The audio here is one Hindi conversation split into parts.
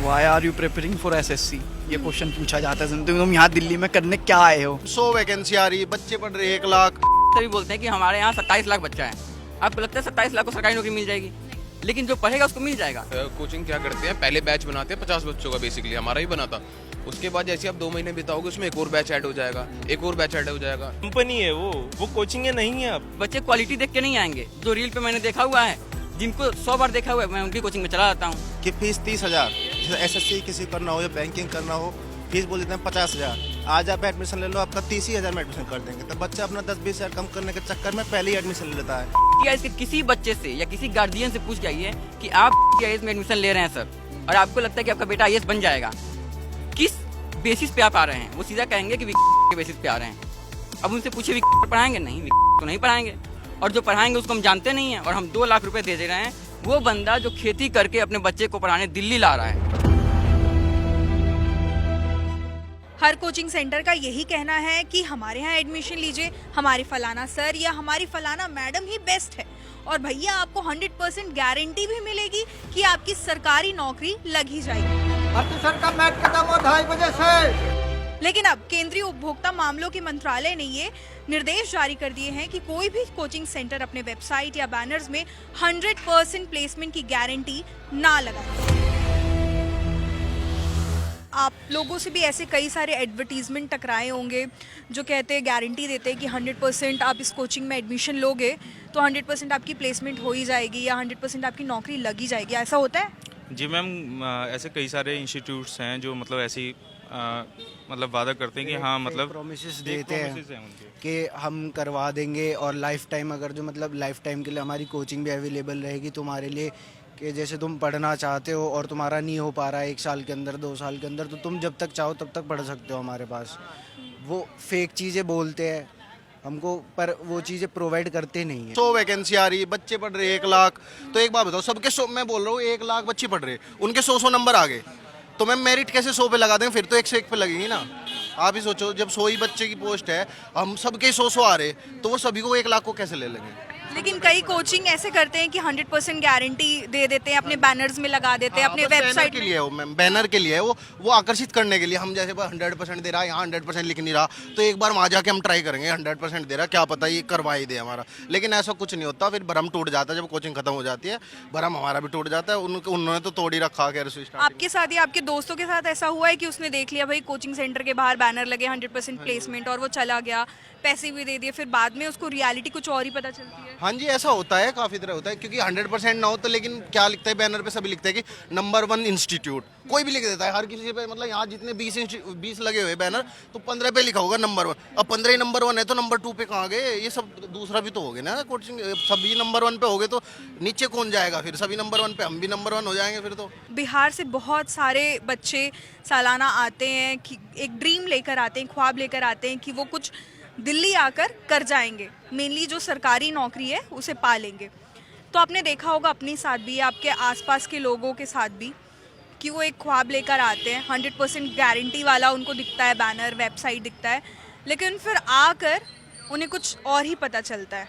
Why are you preparing for SSC, ये क्वेश्चन पूछा जाता है। तुम यहाँ दिल्ली में करने क्या आए हो? 100 वैकेंसी आ रही है, बच्चे पढ़ रहे 1 लाख। सभी बोलते हैं कि हमारे यहाँ 27 लाख बच्चा है। आपको लगता है 27 लाख को सरकारी नौकरी मिल जाएगी? लेकिन जो पढ़ेगा उसको मिल जाएगा। कोचिंग क्या करते हैं, पहले बैच बनाते हैं 50 बच्चों का, बेसिकली हमारा ही बना था। उसके बाद जैसे आप 2 महीने बिताओगे उसमें एक और बैच ऐड हो जाएगा, एक और बैच ऐड हो जाएगा। कंपनी है वो कोचिंग है नहीं है। अब बच्चे क्वालिटी देख के नहीं आएंगे। जो रील पे मैंने देखा हुआ है, जिनको 100 बार देखा हुआ है, मैं उनकी कोचिंग में चला जाता हूँ। कि फीस 30,000, जैसे एसएससी किसी करना हो या बैंकिंग करना हो, फीस बोल देते हैं 50,000। आज आप एडमिशन ले लो, आपका 30,000 में एडमिशन कर देंगे। तब बच्चा अपना 10-20 हज़ार कम करने के चक्कर में पहले ही एडमिशन ले लेता है। या इसके किसी बच्चे से या किसी गार्जियन से पूछ जाइए कि आप IAS में एडमिशन ले रहे हैं सर, और आपको लगता है कि आपका बेटा IAS बन जाएगा, किस बेसिस पे आप आ रहे हैं? वो सीधा कहेंगे कि के बेसिस पे आ रहे हैं। अब उनसे पूछे पढ़ाएंगे? नहीं, तो नहीं पढ़ाएंगे। और जो पढ़ाएंगे उसको हम जानते नहीं है, और हम 2 लाख रुपए दे रहे हैं। वो बंदा जो खेती करके अपने बच्चे को पढ़ाने दिल्ली ला रहा है। हर कोचिंग सेंटर का यही कहना है कि हमारे यहाँ एडमिशन लीजिए, हमारे फलाना सर या हमारी फलाना मैडम ही बेस्ट है, और भैया आपको 100% गारंटी भी मिलेगी कि आपकी सरकारी नौकरी लग ही जाएगी। सर का मैच खत्म हो 2:30 बजे से। लेकिन अब केंद्रीय उपभोक्ता मामलों के मंत्रालय ने ये निर्देश जारी कर दिए हैं कि कोई भी कोचिंग सेंटर अपने वेबसाइट या बैनर्स में 100% प्लेसमेंट की गारंटी ना लगाए। आप लोगों से भी ऐसे कई सारे एडवर्टीजमेंट टकराए होंगे जो कहते हैं, गारंटी देते हैं कि 100% आप इस कोचिंग में एडमिशन लोगे तो 100% आपकी प्लेसमेंट हो ही जाएगी या 100% आपकी नौकरी लग ही जाएगी। ऐसा होता है? जी मैम, ऐसे कई सारे इंस्टीट्यूट्स हैं जो मतलब ऐसी मतलब वादा करते हैं कि हाँ मतलब प्रोमिसेस देते हैं उनके। कि हम करवा देंगे, और लाइफ टाइम, अगर जो मतलब लाइफ टाइम के लिए हमारी कोचिंग भी अवेलेबल रहेगी तुम्हारे लिए, कि जैसे तुम पढ़ना चाहते हो और तुम्हारा नहीं हो पा रहा है 1 साल के अंदर, 2 साल के अंदर, तो तुम जब तक चाहो तब तक पढ़ सकते हो हमारे पास। वो फेक चीज़ें बोलते हैं हमको, पर वो चीज़ें प्रोवाइड करते नहीं है। 100 वैकेंसी आ रही है, बच्चे पढ़ रहे 1 लाख। तो एक बात बताओ, सबके 100, मैं बोल रहा हूँ 1 लाख बच्चे पढ़ रहे, उनके 100 नंबर आ गए, तो मैम मेरिट कैसे 100 पे लगा दें? फिर तो 1 से 1 पे लगेगी ना। आप ही सोचो, जब 100 ही बच्चे की पोस्ट है, हम सबके 100 आ रहे, तो वो सभी को 1 लाख को कैसे ले लेंगे? लेकिन कई कोचिंग ऐसे करते हैं कि 100% गारंटी दे देते हैं, अपने बैनर्स में लगा देते हैं, अपने वेबसाइट के लिए है वो मैम, बैनर के लिए है वो आकर्षित करने के लिए। हम जैसे 100% दे रहा है, यहाँ 100% लिख नहीं रहा, तो एक बार वहाँ जाके हम ट्राई करेंगे 100% दे रहा, क्या पता ये करवा ही दे हमारा। लेकिन ऐसा कुछ नहीं होता, फिर भरम टूट जाता है। जब कोचिंग खत्म हो जाती है, भरम हमारा भी टूट जाता है। उन्होंने तो तोड़ ही रखा है। आपके साथ या आपके दोस्तों के साथ ऐसा हुआ है कि उसने देख लिया भाई कोचिंग सेंटर के बाहर बैनर लगे 100% प्लेसमेंट, और वो चला गया, पैसे भी दे दिए, फिर बाद में उसको रियलिटी कुछ और ही पता चलती है? हाँ जी, ऐसा होता है, काफ़ी तरह होता है। क्योंकि 100% ना हो तो, लेकिन क्या लिखता है बैनर पे? सभी लिखते हैं कि नंबर 1 इंस्टीट्यूट, कोई भी लिख देता है हर किसी पे। मतलब यहाँ जितने 20 लगे हुए बैनर, तो 15 पे लिखा होगा नंबर 1। अब 15 ही नंबर 1 है तो नंबर 2 पे कहाँ गए? ये सब दूसरा भी तो हो गए ना कोचिंग। सभी नंबर 1 पे हो गए तो नीचे कौन जाएगा? फिर सभी नंबर 1 पे, हम भी नंबर 1 हो जाएंगे फिर तो। बिहार से बहुत सारे बच्चे सालाना आते हैं कि एक ड्रीम लेकर आते हैं, ख्वाब लेकर आते हैं कि वो कुछ दिल्ली आकर कर जाएंगे, मेनली जो सरकारी नौकरी है उसे पा लेंगे। तो आपने देखा होगा अपने साथ भी, आपके आसपास के लोगों के साथ भी, कि वो एक ख्वाब लेकर आते हैं, 100% गारंटी वाला उनको दिखता है बैनर, वेबसाइट दिखता है, लेकिन फिर आकर उन्हें कुछ और ही पता चलता है।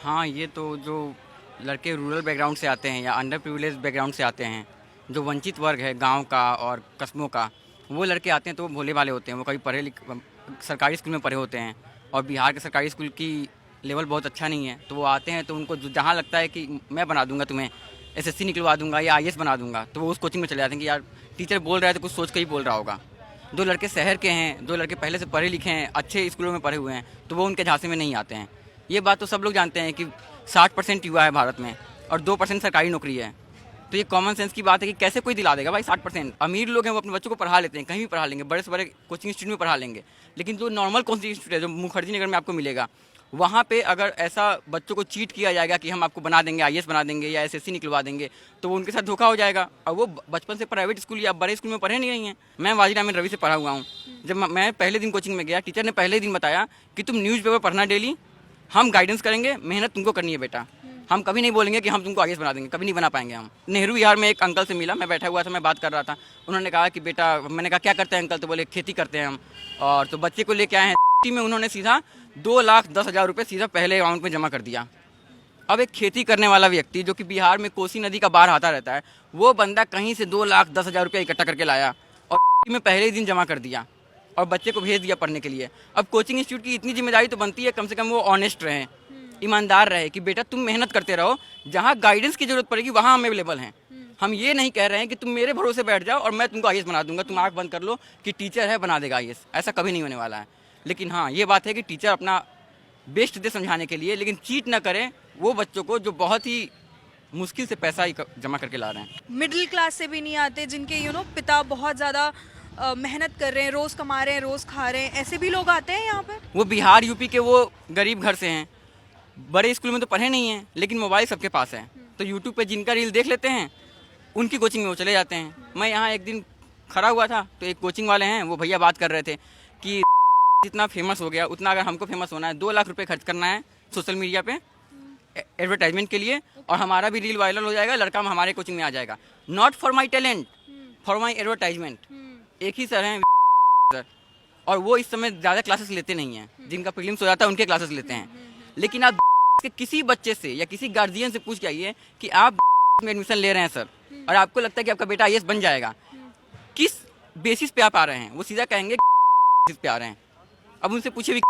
हाँ, ये तो जो लड़के रूरल बैकग्राउंड से आते हैं या अंडर प्रिविलेज बैकग्राउंड से आते हैं, जो वंचित वर्ग है गांव का और कस्बों का, वो लड़के आते हैं तो वो भोले भाले होते हैं। वो कभी सरकारी स्कूल में पढ़े होते हैं, और बिहार के सरकारी स्कूल की लेवल बहुत अच्छा नहीं है, तो वो आते हैं तो उनको जहाँ लगता है कि मैं बना दूंगा तुम्हें, SSC निकलवा दूंगा या IAS बना दूंगा, तो वो उस कोचिंग में चले जाते हैं कि यार टीचर बोल रहा है तो कुछ सोच के ही बोल रहा होगा। 2 लड़के शहर के हैं, 2 लड़के पहले से पढ़े लिखे हैं, अच्छे स्कूलों में पढ़े हुए हैं, तो वो उनके झांसे में नहीं आते हैं। ये बात तो सब लोग जानते हैं कि 60% युवा है भारत में और 2% सरकारी नौकरी है। तो ये कॉमन सेंस की बात है कि कैसे कोई दिला देगा भाई 60%? अमीर लोग हैं वो अपने बच्चों को पढ़ा लेते हैं, कहीं भी पढ़ा लेंगे, बड़े से बड़े कोचिंग इंस्टीट्यूट में पढ़ा लेंगे। लेकिन जो नॉर्मल कोचिंग इंस्टीट्यूट है, जो मुखर्जी नगर में आपको मिलेगा, वहाँ पे अगर ऐसा बच्चों को चीट किया जाएगा कि हम आपको बना देंगे, IAS बना देंगे या SSC निकलवा देंगे, तो वो उनके साथ धोखा हो जाएगा। और वो बचपन से प्राइवेट स्कूल या बड़े स्कूल में पढ़े नहीं रही हैं। मैं वाजिद अहमद रवि से पढ़ा हुआ हूँ। जब मैं पहले दिन कोचिंग में गया, टीचर ने पहले दिन बताया कि तुम न्यूज़पेपर पढ़ना डेली, हम गाइडेंस करेंगे, मेहनत तुमको करनी है बेटा, हम कभी नहीं बोलेंगे कि हम तुमको IAS बना देंगे, कभी नहीं बना पाएंगे हम। नेहरू विहार में एक अंकल से मिला, मैं बैठा हुआ था, मैं बात कर रहा था। उन्होंने कहा कि बेटा, मैंने कहा क्या करते हैं अंकल? तो बोले खेती करते हैं हम, और तो बच्चे को लेके आए हैं। में उन्होंने सीधा 2,10,000 रुपये सीधा पहले अकाउंट में जमा कर दिया। अब एक खेती करने वाला व्यक्ति जो कि बिहार में कोसी नदी का बाढ़ आता रहता है, वो बंदा कहीं से 2,10,000 रुपया इकट्ठा करके लाया और में पहले ही दिन जमा कर दिया और बच्चे को भेज दिया पढ़ने के लिए। अब कोचिंग इंस्टीट्यूट की इतनी जिम्मेदारी तो बनती है कम से कम वो ऑनेस्ट रहे, ईमानदार रहे कि बेटा तुम मेहनत करते रहो, जहाँ गाइडेंस की जरूरत पड़ेगी वहाँ हम अवेलेबल हैं। हम ये नहीं कह रहे हैं कि तुम मेरे भरोसे बैठ जाओ और मैं तुमको आईएएस बना दूंगा, तुम आँख बंद कर लो कि टीचर है बना देगा आईएएस, ऐसा कभी नहीं होने वाला है। लेकिन हाँ, ये बात है कि टीचर अपना बेस्ट दे समझाने के लिए, लेकिन चीट ना करें वो बच्चों को जो बहुत ही मुश्किल से पैसा जमा करके ला रहे हैं। मिडिल क्लास से भी नहीं आते, जिनके पिता बहुत ज़्यादा मेहनत कर रहे हैं, रोज़ कमा रहे हैं, रोज़ खा रहे हैं, ऐसे भी लोग आते हैं यहाँ पर। वो बिहार यूपी के वो गरीब घर से हैं, बड़े स्कूल में तो पढ़े नहीं हैं, लेकिन मोबाइल सबके पास है, तो यूट्यूब पे जिनका रील देख लेते हैं उनकी कोचिंग में वो चले जाते हैं। मैं यहाँ एक दिन खड़ा हुआ था तो एक कोचिंग वाले हैं, वो भैया बात कर रहे थे कि जितना फेमस हो गया उतना अगर हमको फेमस होना है 2 लाख रुपए खर्च करना है सोशल मीडिया पे एडवर्टाइजमेंट के लिए और हमारा भी रील वायरल हो जाएगा, लड़का हमारे कोचिंग में आ जाएगा। Not for my talent, for my advertisement. एक ही सर हैं सर, और वो इस समय ज़्यादा क्लासेस लेते नहीं हैं, जिनका प्रीलिम्स हो जाता है उनके क्लासेस लेते हैं। लेकिन आप के किसी बच्चे से या किसी गार्जियन से पूछ के आइए कि आप में एडमिशन ले रहे हैं सर और आपको लगता है कि आपका बेटा आईएएस बन जाएगा, किस बेसिस पे आप आ रहे हैं? वो सीधा कहेंगे बेसिस पे आ रहे हैं। अब उनसे पूछे भी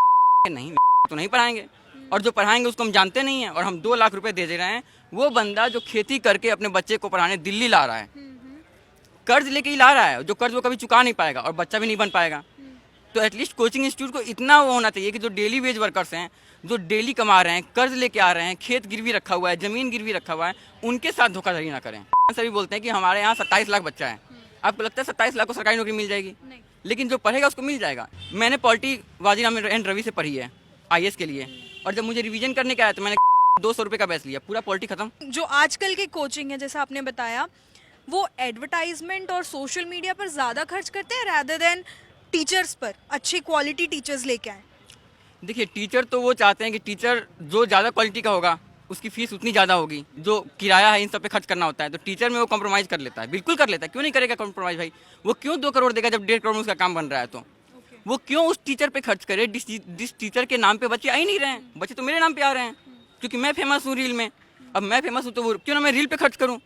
नहीं तो नहीं पढ़ाएंगे, और जो पढ़ाएंगे उसको हम जानते नहीं हैं, और हम 2 लाख रुपए दे रहे हैं। वो बंदा जो खेती करके अपने बच्चे को पढ़ाने दिल्ली ला रहा है, कर्ज लेके ही ला रहा है, जो कर्ज वो कभी चुका नहीं पाएगा और बच्चा भी नहीं बन पाएगा। तो एटलीस्ट कोचिंग इंस्टीट्यूट को इतना वो होना चाहिए कि जो डेली वेज वर्कर्स हैं, जो डेली कमा रहे हैं, कर्ज लेके आ रहे हैं, खेत गिरवी रखा हुआ है, जमीन गिरवी रखा हुआ है, उनके साथ धोखाधड़ी ना करें। सभी बोलते हैं कि हमारे यहाँ 27 लाख बच्चा है, आपको लगता है 27 लाख को सरकारी नौकरी मिल जाएगी? लेकिन जो पढ़ेगा उसको मिल जाएगा। मैंने पॉलिटी वाजीराम एंड रवि से पढ़ी है आईएएस के लिए, और जब मुझे रिवीजन करने का आया तो मैंने 200 रुपये का बैच लिया, पूरा पॉलिटी खत्म। जो आजकल के कोचिंग है, जैसा आपने बताया, वो एडवर्टाइजमेंट और सोशल मीडिया पर ज़्यादा खर्च करते हैं रादर देन टीचर्स पर, अच्छे क्वालिटी टीचर्स लेके आए। देखिए, टीचर तो वो चाहते हैं कि टीचर जो ज़्यादा क्वालिटी का होगा उसकी फीस उतनी ज़्यादा होगी, जो किराया है इन सब पे खर्च करना होता है, तो टीचर में वो कॉम्प्रोमाइज़ कर लेता है, बिल्कुल कर लेता है। क्यों नहीं करेगा कॉम्प्रोमाइज़ भाई? वो क्यों 2 करोड़ देगा जब 1.5 करोड़ में उसका काम बन रहा है? तो वो क्यों उस टीचर पे खर्च करे जिस टीचर के नाम पे बच्चे आ ही नहीं रहे हैं? बच्चे तो मेरे नाम पे आ रहे हैं क्योंकि मैं फेमस हूँ रील में। अब मैं फेमस हूँ तो वो क्यों ना मैं रील पे खर्च करूँ?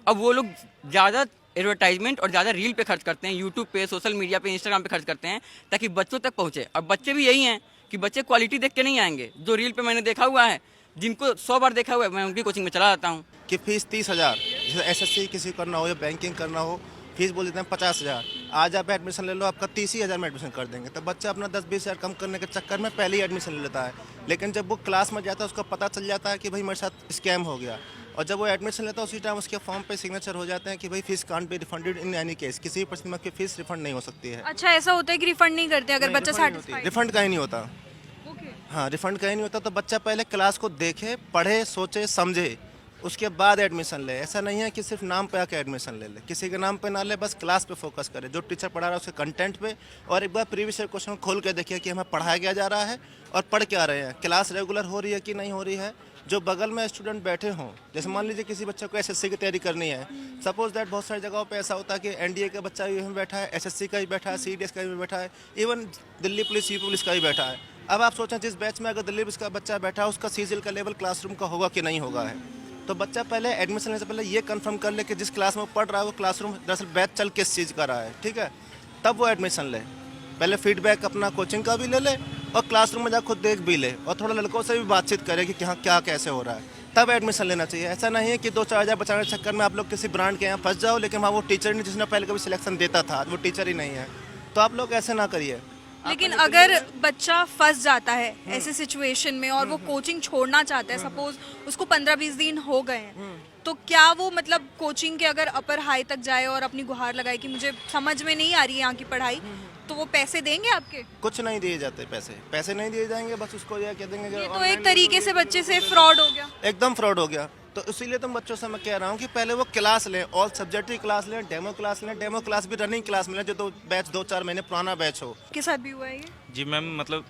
अब वो लोग ज़्यादा एडवर्टाइजमेंट और ज़्यादा रील पे खर्च करते हैं, यूट्यूब पे, सोशल मीडिया पे, इंस्टाग्राम पे खर्च करते हैं ताकि बच्चों तक पहुँचे। और बच्चे भी यही हैं कि बच्चे क्वालिटी देख के नहीं आएंगे। जो रील पे मैंने देखा हुआ है, जिनको 100 बार देखा हुआ है, मैं उनकी कोचिंग में चला जाता हूँ। कि फीस 30,000, जैसे एसएससी किसी को करना हो या बैंकिंग करना हो, फीस बोल देते हैं 50,000। आज आप एडमिशन ले लो, आपका 30,000 में एडमिशन कर देंगे। तो बच्चा अपना 10-20 हज़ार कम करने के चक्कर में पहले ही एडमिशन ले लेता है। लेकिन जब वो क्लास में जाता है उसको पता चल जाता है कि भाई मेरे साथ स्कैम हो गया, और जब वो एडमिशन लेता है उसी टाइम उसके फॉर्म पे सिग्नेचर हो जाते हैं कि भाई fees can't be refunded in any case, किसी भी परिस्थिति में आपकी फीस रिफंड नहीं हो सकती है। अच्छा, ऐसा होता है कि रिफंड नहीं करते अगर बच्चा सेटिस्फाइड? रिफंड कहीं नहीं होता। हाँ, रिफंड कहीं नहीं होता। तो बच्चा पहले क्लास को देखे, पढ़े, सोचे, समझे, उसके बाद एडमिशन ले। ऐसा नहीं है कि सिर्फ नाम पे आके एडमिशन ले किसी के नाम पे ना ले, बस क्लास पे फोकस करे, जो टीचर पढ़ा रहा है उसके कंटेंट पे। और एक बार प्रीवियस ईयर क्वेश्चन खोल के देखिए कि हमें पढ़ाया क्या जा रहा है और पढ़ क्या रहे हैं, क्लास रेगुलर हो रही है कि नहीं हो रही है। जो बगल में स्टूडेंट बैठे हों, जैसे मान लीजिए किसी बच्चे को एसएससी की तैयारी करनी है, सपोज दैट बहुत सारी जगहों पे ऐसा होता है कि एनडीए का बच्चा भी यहाँ बैठा है, एसएससी का भी बैठा है, सीडीएस का भी बैठा है, even Delhi police, UP police का भी बैठा है। अब आप सोचें जिस बैच में अगर दिल्ली पुलिस का बच्चा बैठा है उसका सीजीएल का लेवल क्लासरूम का होगा कि नहीं होगा है। तो बच्चा पहले एडमिशन लेने से पहले ये कंफर्म कर ले कि जिस क्लास में पढ़ रहा है वो क्लासरूम दरअसल बैच चल किस चीज़ का रहा है, ठीक है, तब वो एडमिशन ले। पहले फीडबैक अपना कोचिंग का भी ले ले और क्लासरूम में जा खुद देख भी ले, और थोड़ा लड़कों से भी बातचीत करे कि हाँ क्या कैसे हो रहा है, तब एडमिशन लेना चाहिए। ऐसा नहीं है कि 2-4 हज़ार बचाने के चक्कर में आप लोग किसी ब्रांड के यहाँ फंस जाओ, लेकिन वहाँ वो टीचर नहीं जिसने पहले कभी सिलेक्शन देता था, वो टीचर ही नहीं है। तो आप लोग ऐसे ना करिए। लेकिन अगर बच्चा फंस जाता है ऐसे सिचुएशन में और वो कोचिंग छोड़ना चाहता है, सपोज उसको 15-20 दिन हो गए हैं, तो क्या वो मतलब कोचिंग के अगर अपर हाई तक जाए और अपनी गुहार लगाए कि मुझे समझ में नहीं आ रही है यहाँ की पढ़ाई, तो वो पैसे देंगे आपके? कुछ नहीं दिए जाते, पैसे नहीं दिए जाएंगे, बस उसको यह कह देंगे। ये तो एक तरीके से बच्चे से फ्रॉड हो गया, एकदम फ्रॉड हो गया। तो इसीलिए तुम बच्चों से मैं कह रहा हूँ कि पहले वो क्लास लें, ऑल सब्जेक्ट की क्लास लें, डेमो क्लास लें, डेमो क्लास भी रनिंग क्लास में लें, जो तो बैच 2-4 महीने पुराना बैच हो। के साथ भी हुआ है ये? जी मैम, मतलब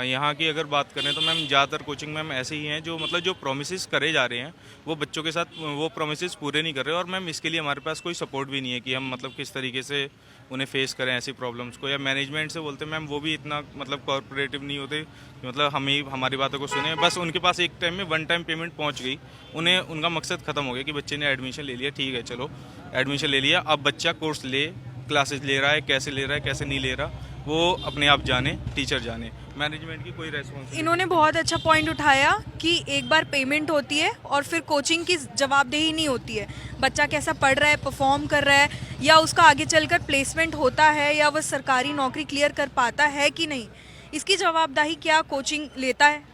यहाँ की अगर बात करें तो मैम ज़्यादातर कोचिंग मैम ऐसे ही हैं जो मतलब जो प्रोमिस करे जा रहे हैं वो बच्चों के साथ वो प्रोमिस पूरे नहीं कर रहे। और मैम इसके लिए हमारे पास कोई सपोर्ट भी नहीं है कि हम मतलब किस तरीके से उन्हें फेस करें ऐसी प्रॉब्लम्स को। या मैनेजमेंट से बोलते मैम, वो भी इतना मतलब कोऑपरेटिव नहीं होते कि मतलब हम ही हमारी बातों को सुने। बस उनके पास एक टाइम में वन टाइम पेमेंट पहुँच गई, उन्हें उनका मकसद ख़त्म हो गया कि बच्चे ने एडमिशन ले लिया, ठीक है चलो एडमिशन ले लिया, अब बच्चा कोर्स ले, क्लासेस ले रहा है, कैसे ले रहा है कैसे नहीं ले रहा वो अपने आप जाने, टीचर जाने, मैनेजमेंट की कोई रेस्पॉन्सिबिलिटी। इन्होंने बहुत अच्छा पॉइंट उठाया कि एक बार पेमेंट होती है और फिर कोचिंग की जवाबदेही नहीं होती है। बच्चा कैसा पढ़ रहा है, परफॉर्म कर रहा है, या उसका आगे चलकर प्लेसमेंट होता है, या वह सरकारी नौकरी क्लियर कर पाता है कि नहीं, इसकी जवाबदेही क्या कोचिंग लेता है?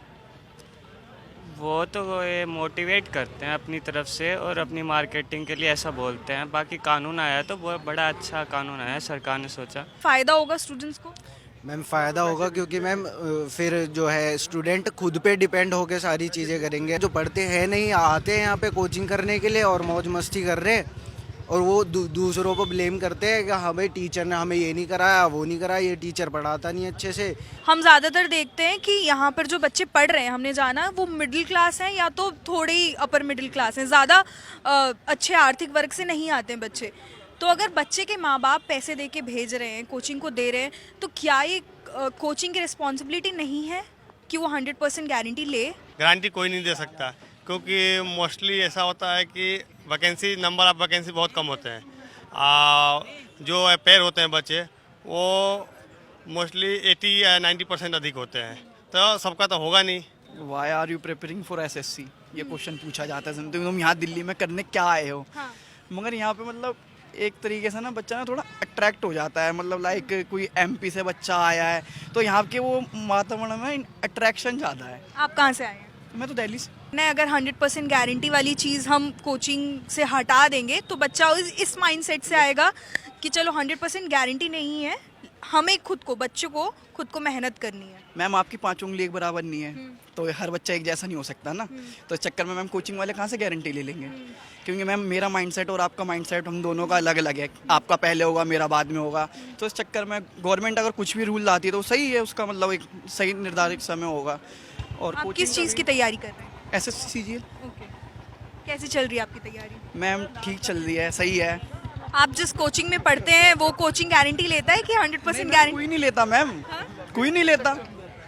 वो तो ये मोटिवेट करते हैं अपनी तरफ से और अपनी मार्केटिंग के लिए ऐसा बोलते हैं। बाकी कानून आया तो वो बड़ा अच्छा कानून आया, सरकार ने सोचा। फ़ायदा होगा स्टूडेंट्स को? मैम फ़ायदा होगा क्योंकि मैम फिर जो है स्टूडेंट खुद पे डिपेंड होके सारी चीज़ें करेंगे। जो पढ़ते हैं नहीं, आते हैं यहाँ पे कोचिंग करने के लिए और मौज मस्ती कर रहे हैं, और वो दूसरों को ब्लेम करते हैं कि हाँ भाई टीचर ने हमें ये नहीं कराया, वो नहीं कराया, ये टीचर पढ़ाता नहीं अच्छे से। हम ज़्यादातर देखते हैं कि यहाँ पर जो बच्चे पढ़ रहे हैं, हमने जाना वो मिडिल क्लास हैं या तो थोड़े ही अपर मिडिल क्लास हैं, ज़्यादा अच्छे आर्थिक वर्ग से नहीं आते हैं बच्चे। तो अगर बच्चे के माँ बाप पैसे दे के भेज रहे हैं, कोचिंग को दे रहे हैं, तो क्या ये कोचिंग की रिस्पॉन्सिबिलिटी नहीं है कि वो 100% गारंटी ले? गारंटी कोई नहीं दे सकता, क्योंकि मोस्टली ऐसा होता है कि वैकेंसी, नंबर ऑफ वैकेंसी बहुत कम होते हैं। जो पेयर होते हैं बच्चे वो मोस्टली 80 या 90% अधिक होते हैं, तो सबका तो होगा नहीं। Why are you preparing for SSC, ये क्वेश्चन पूछा जाता है। तुम यहाँ दिल्ली में करने क्या आए हो? हाँ। मगर यहाँ पे मतलब एक तरीके से ना बच्चा ना थोड़ा अट्रैक्ट हो जाता है, मतलब लाइक कोई एमपी से बच्चा आया है तो यहाँ के वो वातावरण में अट्रैक्शन ज़्यादा है। आप कहाँ से आए हैं? मैं तो दिल्ली से। नहीं, अगर 100% गारंटी वाली चीज़ हम कोचिंग से हटा देंगे तो बच्चा इस माइंडसेट से आएगा कि चलो 100% गारंटी नहीं है, हमें बच्चों को खुद को मेहनत करनी है। मैम आपकी 5 उंगली एक बराबर नहीं है, तो हर बच्चा एक जैसा नहीं हो सकता ना। तो इस चक्कर में मैम कोचिंग वाले कहाँ से गारंटी ले लेंगे? क्योंकि मैम मेरा माइंडसेट और आपका माइंडसेट हम दोनों का अलग अलग है, आपका पहले होगा मेरा बाद में होगा। तो इस चक्कर में गवर्नमेंट अगर कुछ भी रूल लाती है तो सही है, उसका मतलब एक सही निर्धारित समय होगा। और आप किस चीज़ की तैयारी कर रहे हैं? SSC CGL. ओके, कैसी चल रही है आपकी तैयारी? मैम ठीक चल रही है, सही है। आप जिस कोचिंग में पढ़ते हैं वो कोचिंग गारंटी लेता है कि 100% गारंटी? कोई नहीं लेता मैम, कोई नहीं लेता।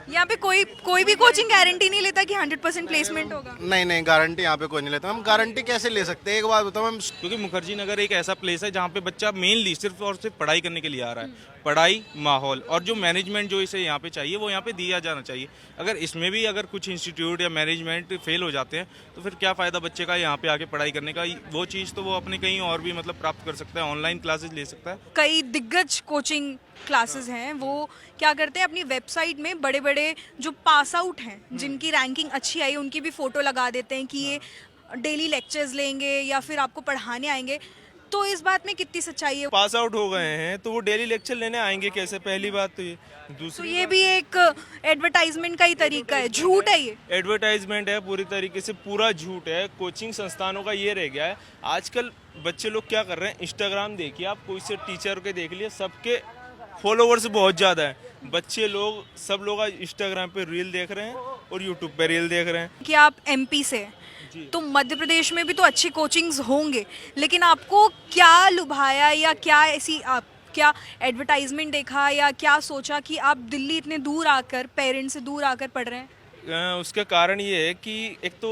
यहाँ पे कोई भी कोचिंग गारंटी नहीं लेता कि 100% प्लेसमेंट होगा? नहीं, गारंटी यहाँ पे कोई नहीं लेता। हम गारंटी कैसे ले सकते हैं, एक बात बताओ मैम। क्योंकि मुखर्जी नगर एक ऐसा प्लेस है जहाँ पे बच्चा मेनली सिर्फ और सिर्फ पढ़ाई करने के लिए आ रहा है। पढ़ाई, माहौल और जो मैनेजमेंट जो इसे यहाँ पे चाहिए वो यहाँ पे दिया जाना चाहिए। अगर इसमें भी अगर कुछ इंस्टीट्यूट या मैनेजमेंट फेल हो जाते हैं तो फिर क्या फ़ायदा बच्चे का यहाँ पे आके पढ़ाई करने का? वो चीज़ तो वो अपने कहीं और भी मतलब प्राप्त कर सकता है, ऑनलाइन क्लासेस ले सकता है। कई दिग्गज कोचिंग क्लासेस हैं, वो क्या करते हैं अपनी वेबसाइट में बड़े बड़े जो पास आउट हैं, जिनकी रैंकिंग अच्छी आई, उनकी भी फ़ोटो लगा देते हैं कि ये डेली लेक्चर्स लेंगे या फिर आपको पढ़ाने आएंगे। तो इस बात में कितनी सच्चाई है? पास आउट हो गए हैं तो वो डेली लेक्चर लेने आएंगे कैसे? पहली बात तो ये। तो दूसरी ये भी एक एडवर्टाइजमेंट का ही तरीका है, झूठ है ये। एडवर्टाइजमेंट है, पूरी तरीके से पूरा झूठ है। कोचिंग संस्थानों का ये रह गया है। आजकल बच्चे लोग क्या कर रहे हैं, इंस्टाग्राम देखिए आप, कोई से टीचर के देख लिए, सबके फॉलोवर्स बहुत ज़्यादा है। बच्चे लोग सब लोग आज इंस्टाग्राम पे रील देख रहे हैं और यूट्यूब पे रील देख रहे हैं। कि आप एमपी से हैं, तो मध्य प्रदेश में भी तो अच्छी कोचिंग्स होंगे, लेकिन आपको क्या लुभाया या क्या ऐसी आप क्या एडवर्टाइजमेंट देखा या क्या सोचा कि आप दिल्ली इतने दूर आकर, पेरेंट्स से दूर आकर पढ़ रहे हैं? उसका कारण ये है कि एक तो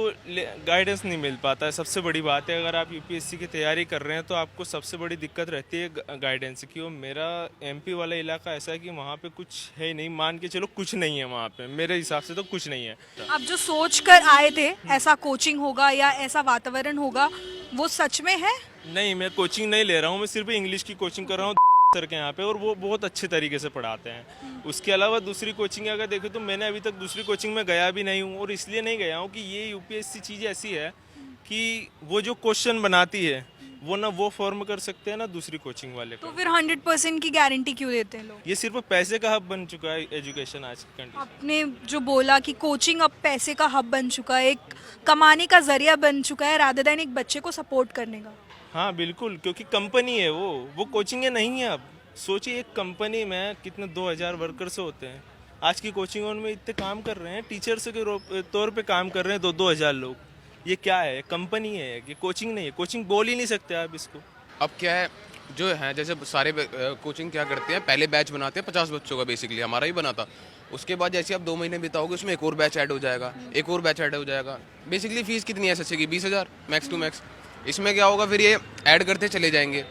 गाइडेंस नहीं मिल पाता है, सबसे बड़ी बात है। अगर आप यूपीएससी की तैयारी कर रहे हैं तो आपको सबसे बड़ी दिक्कत रहती है गाइडेंस की। वो मेरा एमपी वाला इलाका ऐसा है कि वहाँ पे कुछ है नहीं, मान के चलो कुछ नहीं है वहाँ पे, मेरे हिसाब से तो कुछ नहीं है। आप जो सोच कर आए थे ऐसा कोचिंग होगा या ऐसा वातावरण होगा, वो सच में है? नहीं, मैं कोचिंग नहीं ले रहा हूँ, मैं सिर्फ इंग्लिश की कोचिंग कर रहा हूँ सर के यहाँ पे, और वो बहुत अच्छे तरीके से पढ़ाते हैं। उसके अलावा दूसरी कोचिंग अगर देखें तो मैंने अभी तक दूसरी कोचिंग में गया भी नहीं हूँ, और इसलिए नहीं गया हूँ कि ये यूपीएससी चीज़ ऐसी है कि वो जो क्वेश्चन बनाती है वो ना वो फॉर्म कर सकते हैं ना दूसरी कोचिंग वाले तो को। फिर 100% की गारंटी क्यों देते हैं लोग? ये सिर्फ पैसे का हब बन चुका है एजुकेशन आज की कंडीशन। आपने जो बोला कि कोचिंग अब पैसे का हब बन चुका है, एक कमाने का जरिया बन चुका है रादर देन एक बच्चे को सपोर्ट करने का। हाँ बिल्कुल, क्योंकि कंपनी है वो कोचिंग नहीं है। अब सोचिए एक कंपनी में कितने 2000 वर्कर्स होते हैं, आज की कोचिंगों में इतने काम कर रहे हैं, टीचर्स के तौर पे काम कर रहे हैं 2-2 हज़ार लोग। ये क्या है, कंपनी है ये कोचिंग नहीं है। कोचिंग बोल ही नहीं सकते आप इसको। अब क्या है जो है, जैसे सारे कोचिंग क्या करते हैं, पहले बैच बनाते हैं 50 बच्चों का, बेसिकली हमारा ही बना था। उसके बाद जैसे आप 2 महीने बिताओगे उसमें एक और बैच ऐड हो जाएगा, एक और बैच ऐड हो जाएगा। बेसिकली फीस कितनी है एसएससी की? 20,000 मैक्स टू मैक्स। इसमें क्या होगा, फिर ये ऐड करते चले जाएंगे,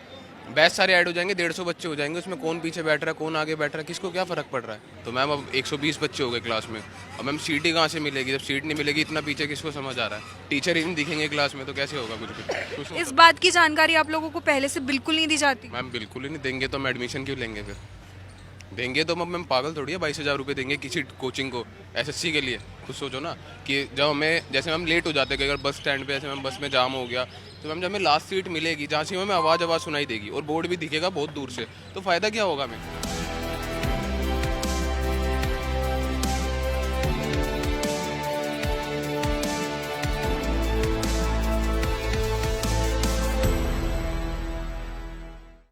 बैच सारे ऐड हो जाएंगे, 150 बच्चे हो जाएंगे। उसमें कौन पीछे बैठ रहा है, कौन आगे बैठ रहा है, किसको क्या फ़र्क पड़ रहा है। तो मैम अब 120 बच्चे हो गए क्लास में, अब मैम सीट ही कहाँ से मिलेगी? जब सीट नहीं मिलेगी, इतना पीछे किसको समझ आ रहा है? टीचर ही नहीं दिखेंगे क्लास में तो कैसे होगा कुछ इस बात की जानकारी आप लोगों को पहले से बिल्कुल नहीं दी जाती? मैम बिल्कुल ही नहीं देंगे तो हम एडमिशन क्यों लेंगे? फिर देंगे तो मैम पागल थोड़ी है 22,000 रुपये देंगे किसी कोचिंग को एसएससी के लिए। कुछ सोचो ना कि जब हमें, जैसे मैम लेट हो जाते हैं, अगर बस स्टैंड पे ऐसे मैम बस में जाम हो गया तो मैम जब हमें लास्ट सीट मिलेगी जहाँ से हमें आवाज़ सुनाई देगी और बोर्ड भी दिखेगा बहुत दूर से, तो फ़ायदा क्या होगा हमें?